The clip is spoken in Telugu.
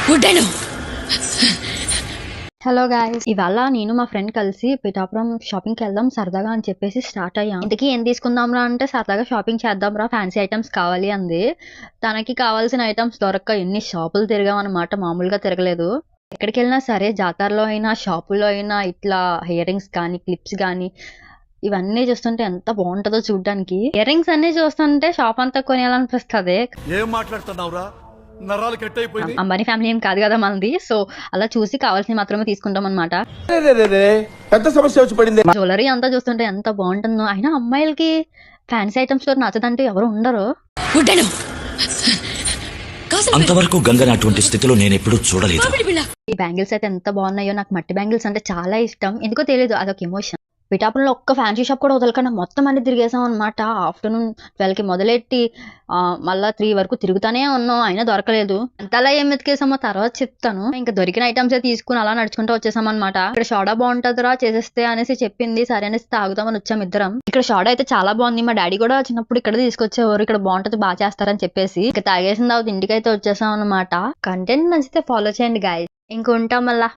గుడ్డను. హలో గాయ్స్, ఇవాళ నేను మా ఫ్రెండ్ కలిసి పిఠాపురం షాపింగ్కి వెళ్దాం సరదాగా అని చెప్పేసి స్టార్ట్ అయ్యాం. ఇంతకీ ఏం తీసుకుందాంరా అంటే సరదాగా షాపింగ్ చేద్దాంరా, ఫ్యాన్సీ ఐటమ్స్ కావాలి అంది. తనకి కావాల్సిన ఐటమ్స్ దొరక్క ఎన్ని షాపులు తిరిగాం అనమాట, మామూలుగా తిరగలేదు. ఎక్కడికి వెళ్ళినా సరే, జాతరలో అయినా షాపుల్లో అయినా ఇట్లా ఇయర్ రింగ్స్ కానీ క్లిప్స్ కానీ ఇవన్నీ చూస్తుంటే ఎంత బాగుంటుందో చూడడానికి. ఇయర్ రింగ్స్ అన్ని చూస్తుంటే షాప్ అంతా కొనేయాలనిపిస్తుంది. ఏం మాట్లాడుతున్నావురా, నరాలు కట్ అయిపోయింది. అంబానీ ఫ్యామిలీ ఏం కాదు కదా మనది, సో అలా చూసి కావాల్సినవి మాత్రమే తీసుకుంటాం అనమాట. పెద్ద సమస్య వచ్చి పడింది. జ్యువెలరీ అంతా చూస్తుంటే ఎంత బాగుంటుందో. అయినా అమ్మాయిలకి ఫ్యాన్సీ ఐటమ్స్ లో నచ్చదంటే ఎవరు ఉండరు. గుడ్డను. అంతవరకు గంగని అటువంటి స్థితిలో నేను ఎప్పుడూ చూడలేదు. ఈ బ్యాంగిల్స్ అయితే ఎంత బాగున్నాయో. నాకు మట్టి బ్యాంగిల్స్ అంటే చాలా ఇష్టం, ఎందుకో తెలియదు, అదొక ఎమోషన్. పిఠాపురంలో ఒక్క ఫ్యాన్సీ షాప్ కూడా వదలకుండా మొత్తం అన్ని తిరిగేసాం అనమాట. ఆఫ్టర్నూన్ 12కి మొదలెట్టి మళ్ళా 3 వరకు తిరుగుతానే ఉన్నాం, అయినా దొరకలేదు. అంతలా ఏం వెతికేసామో తర్వాత చెప్తాను. ఇంకా దొరికిన ఐటమ్స్ తీసుకుని అలా నడుచుకుంటూ వచ్చేసాం అనమాట. ఇక్కడ సోడా బాగుంటుందిరా చేసేస్తే అనేసి చెప్పింది. సరే అనేసి తాగుతామని వచ్చాం ఇద్దరం. ఇక్కడ సోడా అయితే చాలా బాగుంది. మా డాడీ కూడా చిన్నప్పుడు ఇక్కడ తీసుకొచ్చేవారు, ఇక్కడ బాగుంటుంది, బాగా చేస్తారని చెప్పేసి. ఇంకా తాగేసిన తర్వాత ఇంటికైతే వచ్చేసాం అనమాట. కంటెంట్ నచ్చితే ఫాలో చేయండి గాయ్స్. ఇంక ఉంటాం మళ్ళా.